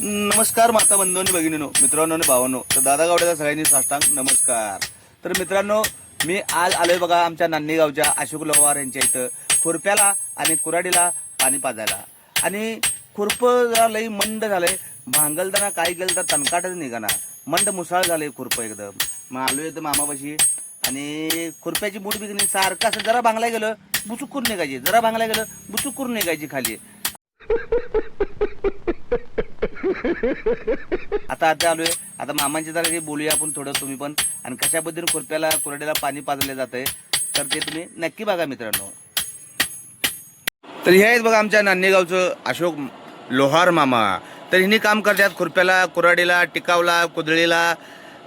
नमस्कार माता बंधूंनी भगिनीनो मित्रांनो आणि भावांनो. तर दादा गावड्याचा सगळ्यांनी साष्टांग नमस्कार. तर मित्रांनो मी आज आलोय बघा आमच्या नान्नी गावच्या अशोक लोहार यांच्या इथं खुरप्याला आणि कुऱ्हाडीला पाणी पाजायला. आणि खुरप जरा लई मंद झालंय, भांगलताना काय केलं तर तणकाटच निघाना, मंद मुसाळ झालंय खुरप एकदम. मग आलोय तर मामापाशी आणि खुरप्याची मूठ बिकणी सारखं असं जरा भांगला गेलं बुचूक करून निघायची, जरा भांगला गेलं बुचूक करून निघायची खाली. आता आलोय आता मामांची जरा बोलूया आपण थोडं तुम्ही पण, आणि कशा पद्धतीने खुरप्याला कुऱ्हाडीला पाणी पाजले जातंय तर ते तुम्ही नक्की बघा मित्रांनो. तर हे आहेत बघा आमच्या नान्नेगावचं अशोक लोहार मामा. तर हिने काम करतात खुरप्याला कुऱ्हाडीला टिकावला कुदळीला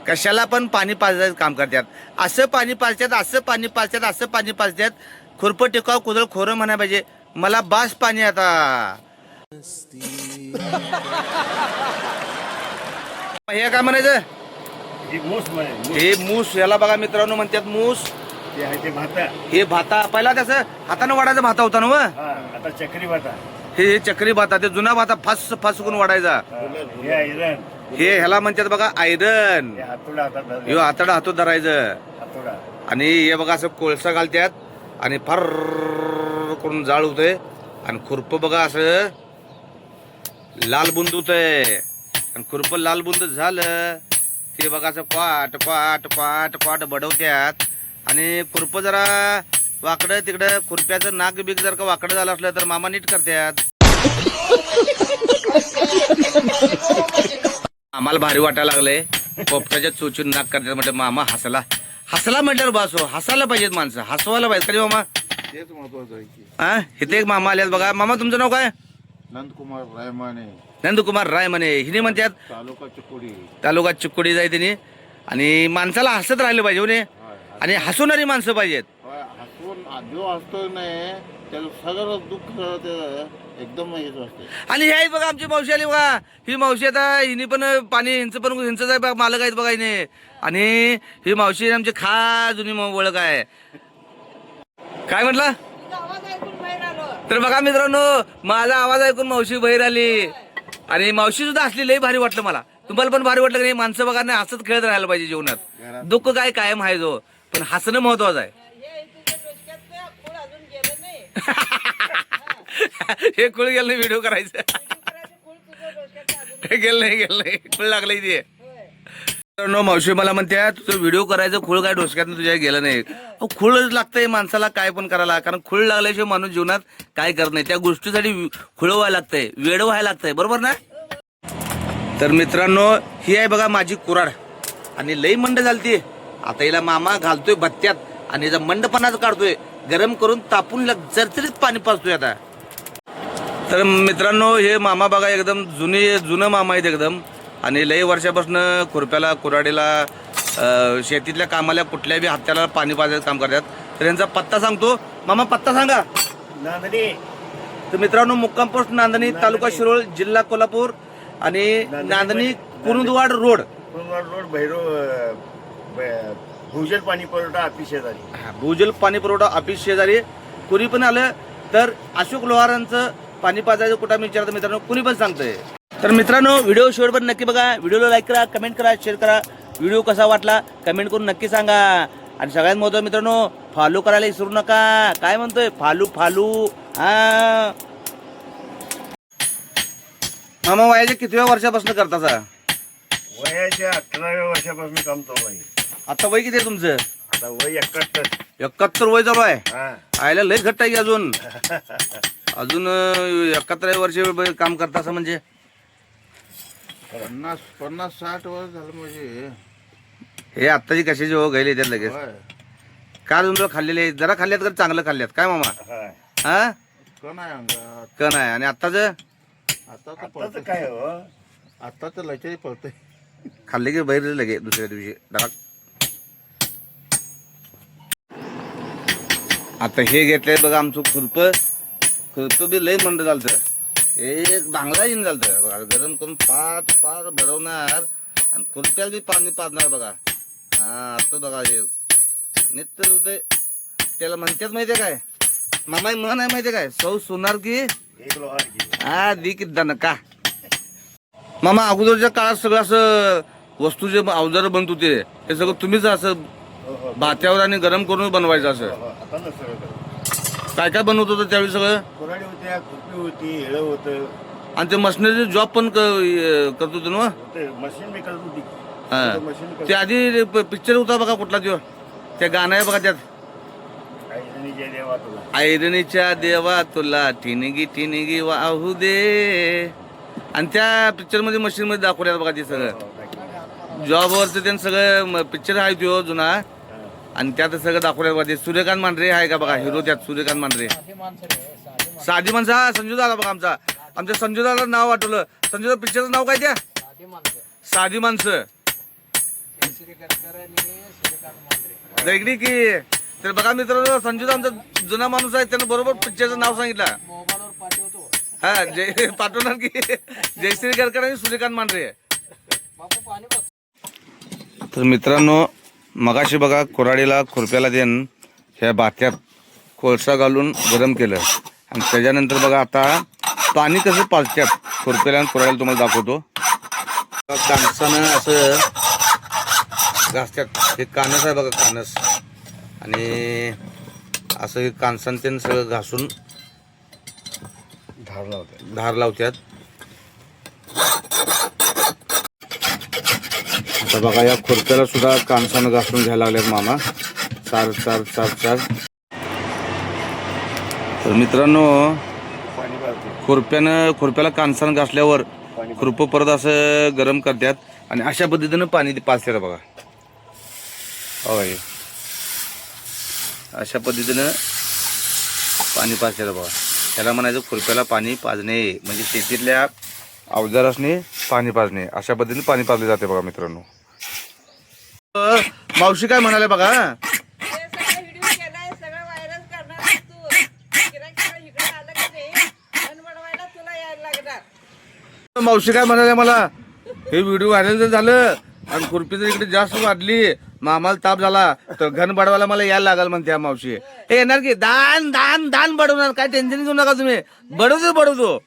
कशाला पण पाणी पाजायचं काम करतात. असं पाणी पाजतात, असं पाणी पाजतात, असं पाणी पाजतात. खुरप टिकाव कुदळ खोरं म्हणाय पाहिजे, मला बास पाणी आता. हे काय म्हणायचं, हे मूस याला बघा मित्रांनो म्हणतात मूस. हे भाता पहिला त्याचं हातानं वाढायचा भाता होता ना, आता चक्री भाता. हे चक्री भाता, ते जुना भाता फास फास करून वाढायचा. हे ह्याला म्हणतात बघा आयरन. ह्यो हाताडा हातोत धरायचं. आणि हे बघा असं कोळसा घालतात आणि फार करून जाळ होतंय. आणि खुरप बघा असं लाल बुंद होतंय. आणि खुरप लाल बुंद झालं की बघा असं क्वाट क्वाट क्वाट क्वाट बडवत्यात. आणि खुरप जरा वाकडं तिकडं खुरप्याचं नाक बीक जर का वाकडं झालं असलं तर मामा नीट करतात. आम्हाला भारी वाटायला लागलंय, पोपटाच्या चोचून नाक करतात. म्हणजे मामा हसला हसला म्हटल्यावर बास हो, हसायला पाहिजेत माणसं, हसवायला पाहिजे कधी मामा. तेच महत्वाचं आहे की. हा इथे एक मामा आल्यात बघा. मामा तुमचं नाव काय? नंदकुमार रायमाने, नंदकुमार राय म्हणे. हिने म्हणतात तालुका चिकोडी. तालुका चिकोडी जाय तिने. आणि माणसाला हसत राहिलं पाहिजे म्हणे, आणि हसवणारी माणसं पाहिजेत. हसून जो हसतो नाही त्याला सगळं दुःख एकदम हेच असते. आणि हे आहेत बघा आमची मावशी आली बघा. ही मावशी आता हिने पण पाणी हिंच पण हिंच मालक आहेत बघा हिने. आणि ही मावशी आमची खा जुनी ओळख आहे. काय म्हटलं? तर बघा मित्रांनो माझा आवाज ऐकून मावशी बाहेर आली. आणि मावशी सुद्धा असली लई भारी वाटलं मला. तुम्हाला पण भारी वाटलं की नाही? माणसं बघा नाही हसत खेळत राहायला पाहिजे जीवनात. दुःख काय कायम आहे जो, पण हसणं महत्वाचं आहे. हे कुळ गेलं नाही व्हिडिओ करायचं. गेलं नाही कुळ लागलंय ते. मावशी मला म्हणते तुझं व्हिडिओ करायचं खुळ काय डोसक्यात तुझ्या गेलं नाही. खुळच लागतंय माणसाला काय पण करायला, कारण खुळ लागल्याशिवाय माणूस जीवनात काय करत नाही. त्या गोष्टीसाठी खुळ व्हायला लागतंय, वेड व्हायला लागतंय, बरोबर ना. तर मित्रांनो ही आहे बघा माझी कुऱ्हाड. आणि लई मंड झालती. आता हिला मामा घालतोय भत्त्यात आणि हिचा मंडपणाच काढतोय, गरम करून तापून जरजरीत पाणी पाजतोय आता. तर मित्रांनो हे मामा बघा एकदम जुनं मामा आहेत एकदम. आणि लई वर्षापासून खुरप्याला कुऱ्हाडीला शेतीतल्या कामाला कुठल्या बी हत्याला पाणी पाजायचं काम करतात. तर यांचा पत्ता सांगतो मामा, पत्ता सांगा. नांदणी. तर मित्रांनो मुक्काम पोस्ट नांदणी, तालुका शिरोळ, जिल्हा कोल्हापूर. आणि नांदणी कुरुंदवाड रोड, भूजल पाणी पुरवठा ऑफिस शेजारी. भूजल पाणी पुरवठा ऑफिस शेजारी. कुणी पण आलं तर अशोक लोहारांचं पाणी पाजायचं कुठं मी विचारतो मित्रांनो, कुणी पण सांगतंय. तर मित्रांनो व्हिडिओ शेवटपर्यंत नक्की बघा. व्हिडिओला लाईक करा, कमेंट करा, शेअर करा. व्हिडिओ कसा वाटला कमेंट करून नक्की सांगा. आणि सगळ्यात महत्त्वाचं मित्रांनो फॉलो करायला विसरू नका. काय म्हणतोय फालू फालू. हा मामा वयाच्या कितव्या वर्षापासून करता सा? वयाच्या 11व्या वर्षापासून काम चालू आहे. आता वय किती आहे तुमचं? आता वय 71. 71 वय चालू आहे. हा. आयला लय घट्ट आहे की अजून. अजून 71 वर्ष काम करता असं म्हणजे 50-60 वर्ष झालं म्हणजे. हे आत्ताची कशाची हो गैले येतात लगेच. का तुमचं खाल्लेले जरा खाल्ल्यात तर चांगलं खाल्ल्यात काय मामा? हा कण आहे अंगात. कण आहे. आणि आत्ताच आता काय हो, आता तर लचरी पळतंय. खाल्ले की बाहेर लगे दुसऱ्या दिवशी जरा. आता हे घेतलंय बघा आमचं खुरप बी लय मंद झालतं. एक बांगला येऊन झालतं बघा, गरम करून पाच पाच भरवणार आणि खुरप्याला बी पाणी पाजणार बघा. हा आता बघा हे नित्य होते. त्याला म्हणतात माहितीये काय मामा, मन आहे माहितीये काय, सौ सोनार की एक लोहार की. दी की दणका. मामा अगोदरच्या काळात सगळं असं वस्तू जे अवजार बनत होते हे सगळं तुम्हीच असं भात्यावर आणि गरम करून बनवायचं असं आता नसतं सगळं. काय काय बनवत होतं त्यावेळी सगळं कोराडी होत्या, खुरपी होती, हेळं होतं, आणि ते मशिनरी जॉब पण करत होते ना ते मशीन बी करत होती. हा. मशीन ते आधी पिक्चर होता बघा कुठला तो त्या गाणं आहे बघा त्यात काही जे देवा तुला. ऐरणीच्या देवा तुला ठिणगी ठिणगी वाहू दे आणि त्या पिक्चर मध्ये मशीन मध्ये दाखवल्यात बघा ते सगळं जॉबवरचं त्यांनी सगळं पिक्चर आहे तो जुना आणि त्यात सगळं दाखवल्यात बघा ते सूर्यकांत मांढरे आहे का बघा हिरो त्यात सूर्यकांत मांढरे साधी माणसं हा संजू दादा बघा आमच्या संजू दादा नाव आठवलं संजू दादा पिक्चरचं नाव काय त्या साधी माणसं वेगळी की तर बघा मित्रांनो संजू आमचा जुना माणूस आहे त्यानं बरोबर पिक्चरचं नाव सांगितलं हा जय पाठवणार की जयश्री गडकर आणि सूर्यकांत मांढरे तर मित्रांनो मगाशी बघा कोराडीला खुरप्याला देऊन ह्या बात्यात कोळसा घालून गरम केलं आणि त्याच्यानंतर बघा आता पाणी कसं पाजतात खुरप्याला आणि कोराडीला तुम्हाला दाखवतो कानसानं असं घासतात हे कानस आहे बघा कानस आणि असं हे कानसानं त्यांनी सगळं घासून धार लावतात आता बघा या खुर्प्याला सुद्धा कानसानं घासून घ्यायला लागल्यात मामा चार चार चार चार तर मित्रांनो खुरप्याला कानसानं घासल्यावर खुरप परत असं गरम करतात आणि अशा पद्धतीनं पाणी पाजतात बघा होय अशा पद्धतीनं पाणी पाजतात बघा त्याला म्हणायचं खुरप्याला पाणी पाजणे म्हणजे शेतीतल्या अवजारासने पाणी पाजणे अशा पद्धतीने पाणी पाजले जाते बघा मित्रांनो मावशी काय म्हणाले बघा मावशी काय म्हणाले मला हे व्हिडिओ व्हायरल जर झालं आणि खुरपी जर इकडे जास्त वाढली मग आम्हाला ताप झाला तर घन बडवायला मला यायला लागल म्हणते त्या मावशी हे येणार की दान दान दान बडवणार काय टेन्शन घेऊ नका तुम्ही बडवतो